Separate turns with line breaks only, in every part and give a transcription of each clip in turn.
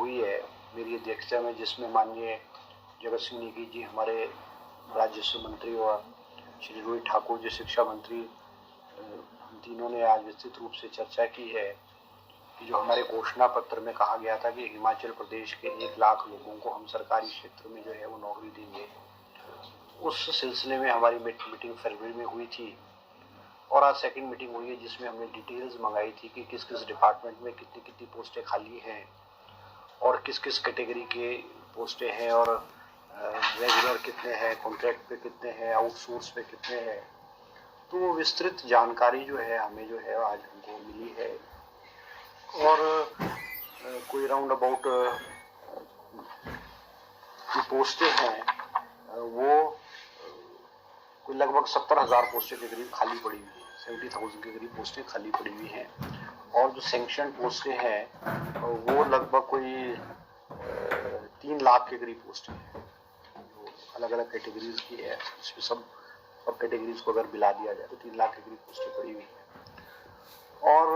हुई है मेरी अध्यक्षता में, जिसमें माननीय जगत सिंह नेगी जी हमारे राजस्व मंत्री और श्री रोहित ठाकुर जी शिक्षा मंत्री, हम तीनों ने आज विस्तृत रूप से चर्चा की है कि जो हमारे घोषणा पत्र में कहा गया था कि हिमाचल प्रदेश के 1 लाख लोगों को हम सरकारी क्षेत्र में जो है वो नौकरी देंगे, उस सिलसिले में हमारी मीटिंग फरवरी में हुई थी और आज सेकंड मीटिंग हुई है, जिसमें हमने डिटेल्स मंगाई थी कि किस किस डिपार्टमेंट में कितनी कितनी पोस्टें खाली हैं और किस किस कैटेगरी के पोस्टें हैं और रेगुलर कितने हैं, कॉन्ट्रैक्ट पे कितने हैं, आउटसोर्स पे कितने हैं। तो वो विस्तृत जानकारी जो है हमें जो है आज हमको मिली है और कोई राउंड अबाउट जो पोस्टें हैं वो कोई लगभग 70,000 पोस्टें के करीब खाली पड़ी हुई हैं, 70,000 के करीब पोस्टें खाली पड़ी हुई हैं और जो सैंक्शन पोस्टें हैं वो लगभग कोई 3 लाख के करीब पोस्टें हैं जो अलग अलग कैटेगरीज की है। इसमें सब कैटेगरीज को अगर मिला दिया जाए तो 3 लाख के करीब पोस्टें पड़ी हुई हैं और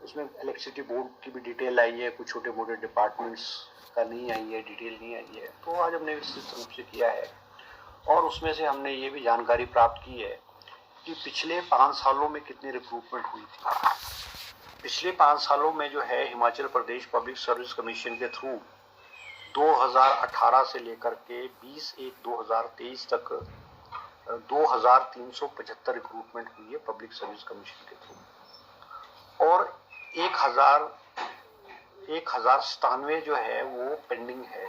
उसमें इलेक्ट्रिसिटी बोर्ड की भी डिटेल आई है, कुछ छोटे मोटे डिपार्टमेंट्स का नहीं आई है, डिटेल नहीं आई है। तो आज हमने विस्तृत रूप से किया है और उसमें से हमने ये भी जानकारी प्राप्त की है कि पिछले 5 सालों में कितनी रिक्रूटमेंट हुई थी। पिछले 5 सालों में जो है Himachal Pradesh public service commission के थ्रू 2018 से लेकर के 20/1/2023 तक 2375 रिक्रूटमेंट हुई है पब्लिक सर्विस कमीशन के थ्रू और 1097 जो है वो पेंडिंग है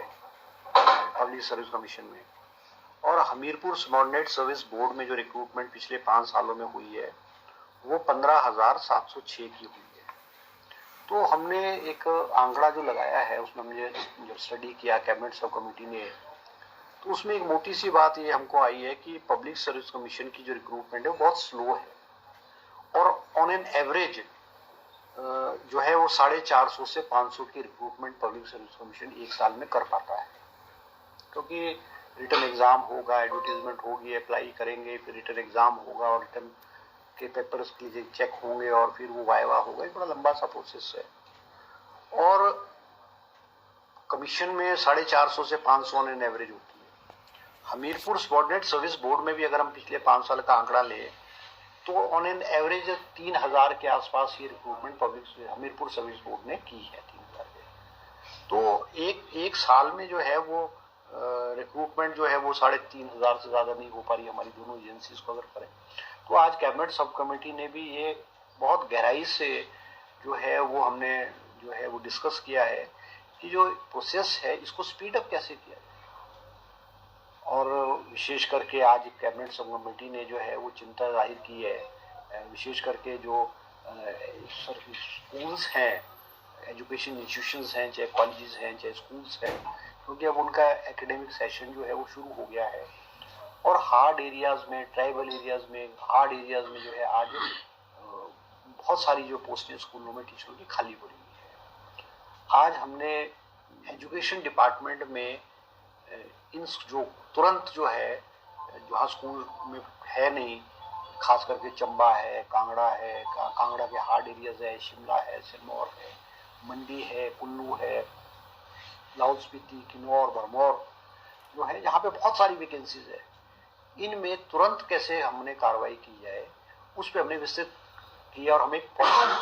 पब्लिक सर्विस कमीशन में। और हमीरपुर सबऑर्डिनेट सर्विस बोर्ड में जो रिक्रूटमेंट पिछले 5 सालों में हुई है वो 15,706 की हुई है। तो हमने एक आंकड़ा जो लगाया है उसमें हमने जब स्टडी किया कैबिनेट सब कमेटी ने, तो उसमें एक मोटी सी बात ये हमको आई है कि पब्लिक सर्विस कमीशन की जो रिक्रूटमेंट है वो बहुत स्लो है और ऑन एन एवरेज जो है वो 450 से 500 की रिक्रूटमेंट पब्लिक सर्विस कमीशन एक साल में कर पाता है, क्योंकि रिटर्न एग्जाम होगा, एडवर्टीजमेंट होगी, अप्लाई करेंगे, फिर रिटर्न एग्जाम होगा और रिटर्न के पेपर्स के लिए चेक होंगे और फिर वो वाइवा होगा। एक बड़ा लंबा सा प्रोसेस है और कमीशन में 450 से 500 ऑन एन एवरेज होती है। हमीरपुर सबऑर्डिनेट सर्विस बोर्ड में भी अगर हम पिछले 5 साल का आंकड़ा लें तो ऑन एन एवरेज 3,000 के आसपास ये recruitment public Hamirpur service board ने की है, 3,000 के। तो एक साल में जो है वो रिक्रूटमेंट जो है वो 3,500 से ज़्यादा नहीं हो पा रही हमारी दोनों एजेंसीज को अगर करें। तो आज कैबिनेट सब कमेटी ने भी ये बहुत गहराई से जो है वो हमने जो है वो डिस्कस किया है कि जो प्रोसेस है इसको स्पीड अप कैसे किया जाए। और विशेष करके आज कैबिनेट सब कमेटी ने जो है वो चिंता जाहिर की है, विशेष करके जो स्कूल्स हैं, एजुकेशन इंस्टीट्यूशंस हैं, चाहे कॉलेजेस हैं, चाहे स्कूल्स हैं, क्योंकि अब उनका एकेडमिक सेशन जो है वो शुरू हो गया है और हार्ड एरियाज में, ट्राइबल एरियाज में, हार्ड एरियाज में जो है आज बहुत सारी जो पोस्टें स्कूलों में टीचरों की खाली पड़ी हुई है। आज हमने एजुकेशन डिपार्टमेंट में इन जो तुरंत जो है जहाँ स्कूल में है नहीं, खास करके चंबा है, कांगड़ा है, कांगड़ा के हार्ड एरियाज है, शिमला है, सिरमौर है, मंडी है, कुल्लू है, लाहौल स्पीति, किन्नौर, भरमौर जो है, यहाँ पे बहुत सारी वैकेंसीज है। इनमें तुरंत कैसे हमने कार्रवाई की जाए उस पर हमने विस्तृत किया और हम एक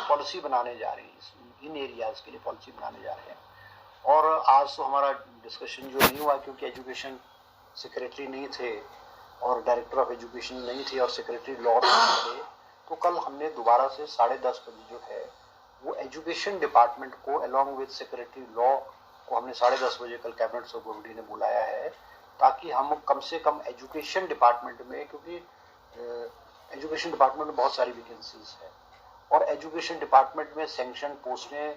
पॉलिसी बनाने जा रहे हैं, इन एरियाज के लिए पॉलिसी बनाने जा रहे हैं। और आज तो हमारा डिस्कशन जो नहीं हुआ क्योंकि एजुकेशन सेक्रेटरी नहीं थे और डायरेक्टर ऑफ एजुकेशन नहीं थे और सेक्रेटरी लॉ नहीं थे, तो कल हमने दोबारा से 10:30 बजे जो है वो एजुकेशन डिपार्टमेंट को अलॉन्ग विद सेक्रेटरी लॉ को हमने 10:30 बजे कल कैबिनेट सब कमेटी ने बुलाया है, ताकि हम कम से कम एजुकेशन डिपार्टमेंट में, क्योंकि एजुकेशन डिपार्टमेंट में बहुत सारी वैकेंसीज है और एजुकेशन डिपार्टमेंट में सैंक्शन पोस्टें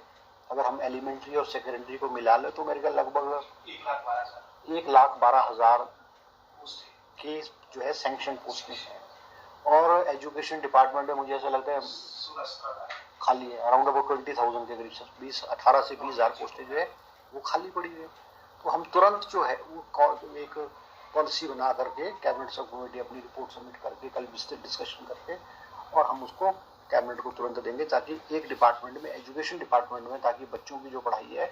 अगर हम एलिमेंट्री और सेकेंडरी को मिला लें तो मेरे ख्याल लगभग 1,12,000 की जो है सैंक्शन पोस्टें हैं और एजुकेशन डिपार्टमेंट में मुझे ऐसा लगता है खाली है अराउंड अबाउट 20,000 के करीब 18 से 20,000 पोस्टें जो है वो खाली पड़ी हुई है। तो हम तुरंत जो है वो एक पॉलिसी बना करके कैबिनेट सब कमेटी अपनी रिपोर्ट सबमिट करके कल विस्तृत डिस्कशन करके और हम उसको कैबिनेट को तुरंत देंगे, ताकि एक डिपार्टमेंट में, एजुकेशन डिपार्टमेंट में, ताकि बच्चों की जो पढ़ाई है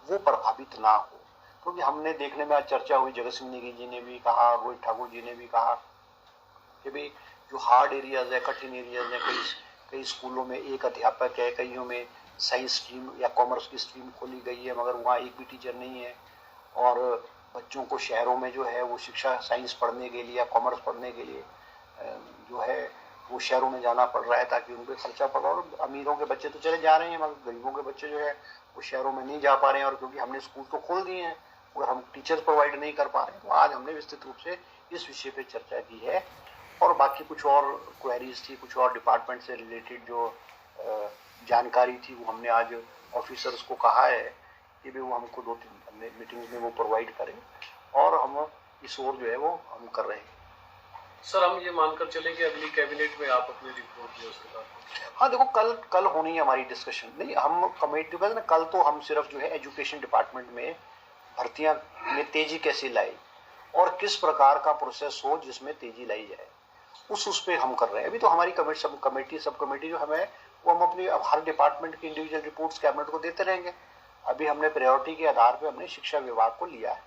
वो प्रभावित ना हो। क्योंकि हमने देखने में आज चर्चा हुई, जगत सिंह नेगी जी ने भी कहा, रोहित ठाकुर जी ने भी कहा कि भाई जो हार्ड एरियाज है, कठिन एरियाज है, कई कई स्कूलों में एक अध्यापक है, कईयों में साइंस स्ट्रीम या कॉमर्स की स्ट्रीम खोली गई है मगर वहाँ एक भी टीचर नहीं है, और बच्चों को शहरों में जो है वो शिक्षा साइंस पढ़ने के लिए या कॉमर्स पढ़ने के लिए जो है वो शहरों में जाना पड़ रहा है ताकि उन पर खर्चा पड़ा। और अमीरों के बच्चे तो चले जा रहे हैं मगर गरीबों के बच्चे जो है वो शहरों में नहीं जा पा रहे हैं, और क्योंकि हमने स्कूल तो खोल दिए हैं और हम टीचर्स प्रोवाइड नहीं कर पा रहे हैं। तो आज हमने विस्तृत रूप से इस विषय पर चर्चा की है, और बाकी कुछ और क्वेरीज थी, कुछ और डिपार्टमेंट से रिलेटेड जो जानकारी थी वो हमने आज ऑफिसर्स को कहा है कि भी वो हमको 2-3 मीटिंग्स में वो प्रोवाइड करें, और हम इस ओर जो है वो हम कर रहे हैं।
सर हम ये मानकर चले कि अगली कैबिनेट में आप अपनी रिपोर्ट ले सरकार को?
हाँ देखो, कल होनी है हमारी डिस्कशन। नहीं, हम कमेटी ना, कल तो हम सिर्फ जो है एजुकेशन डिपार्टमेंट में भर्तियां में तेजी कैसे लाई और किस प्रकार का प्रोसेस हो जिसमें तेजी लाई जाए, उस पे हम कर रहे हैं। अभी तो हमारी सब कमेटी जो हमें वो हम अपनी अब हर डिपार्टमेंट की इंडिविजुअल रिपोर्ट्स कैबिनेट को देते रहेंगे। अभी हमने प्रायोरिटी के आधार पे हमने शिक्षा विभाग को लिया है।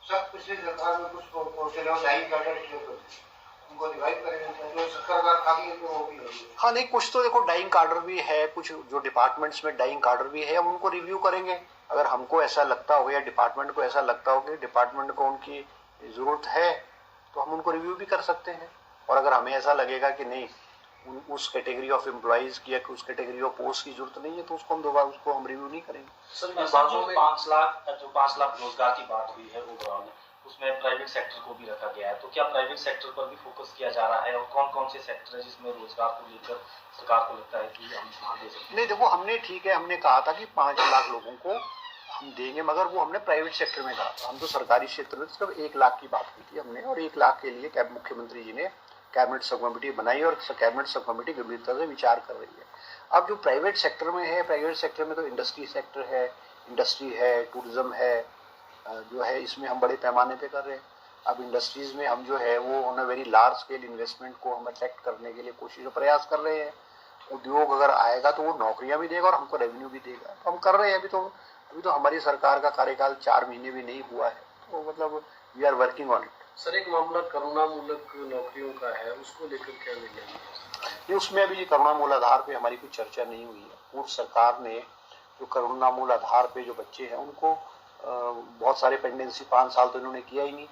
सब पिछली सरकार में कुछ उनको डिवाइड करेंगे जो सरकार खाली है वो भी है।
हाँ नहीं, कुछ तो देखो डाइंग कार्डर भी है, कुछ जो डिपार्टमेंट्स में डाइंग कार्डर भी है, हम उनको रिव्यू करेंगे। अगर हमको ऐसा लगता हो या डिपार्टमेंट को ऐसा लगता हो कि डिपार्टमेंट को उनकी जरूरत है तो हम उनको रिव्यू भी कर सकते हैं। और अगर हमें ऐसा लगेगा कि नहीं उस कैटेगरी ऑफ एम्प्लॉइज की या उस कैटेगरी ऑफ पोस्ट की जरूरत नहीं है तो उसको हम दोबारा उसको हम रिव्यू नहीं करेंगे।
सर विभागों में 5 लाख रोजगार की बात हुई है ओवरऑल, उसमें प्राइवेट सेक्टर को भी रखा गया है, तो क्या प्राइवेट सेक्टर पर भी फोकस किया जा रहा है और कौन कौन से सेक्टर है जिसमें रोजगार को लेकर सरकार को लगता है कि हम ध्यान दे सकते हैं?
नहीं देखो, हमने ठीक है, हमने कहा था कि 5 लाख लोगों को हम देंगे, मगर वो हमने प्राइवेट सेक्टर में कहा था। हम तो सरकारी क्षेत्र में सिर्फ 1 लाख की बात की थी हमने, और 1 लाख के लिए मुख्यमंत्री जी ने कैबिनेट सब कमेटी बनाई और कैबिनेट सब कमेटी गंभीरता से विचार कर रही है। अब जो प्राइवेट सेक्टर में है, प्राइवेट सेक्टर में तो इंडस्ट्री सेक्टर है, इंडस्ट्री है, टूरिज्म है, जो है इसमें हम बड़े पैमाने पे कर रहे हैं। अब इंडस्ट्रीज में हम जो है वो on a very large scale investment को हम अट्रैक्ट करने के लिए कोशिश और प्रयास कर रहे हैं। उद्योग अगर आएगा तो वो नौकरियां भी देगा और हमको रेवेन्यू भी देगा, तो हम कर रहे हैं। अभी तो हमारी सरकार का कार्यकाल 4 महीने भी नहीं हुआ है, तो मतलब we are working on it.
Sir एक मामला करुणामूलक नौकरियों का है, उसको लेकर क्या निर्णय लिया?
उसमें अभी करुणामूल आधार पे हमारी कुछ चर्चा नहीं हुई है। पूर्व सरकार ने जो करुणामूल आधार पे जो बच्चे हैं उनको बहुत सारे पेंडेंसी 5 साल तो इन्होंने किया ही नहीं।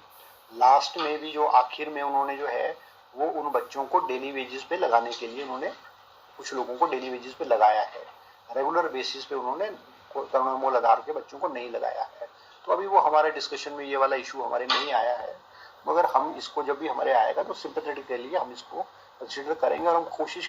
लास्ट में भी जो आखिर में उन्होंने जो है वो उन बच्चों को डेली वेजेस पे लगाने के लिए उन्होंने कुछ लोगों को डेली वेजेस पे लगाया है, रेगुलर बेसिस पे उन्होंने करुणामूल आधार के बच्चों को नहीं लगाया है। तो अभी वो हमारे डिस्कशन में ये वाला इशू हमारे नहीं आया है, मगर हम इसको जब भी हमारे आएगा तो सिंपैथेटिकली हम इसको कंसीडर करेंगे और हम कोशिश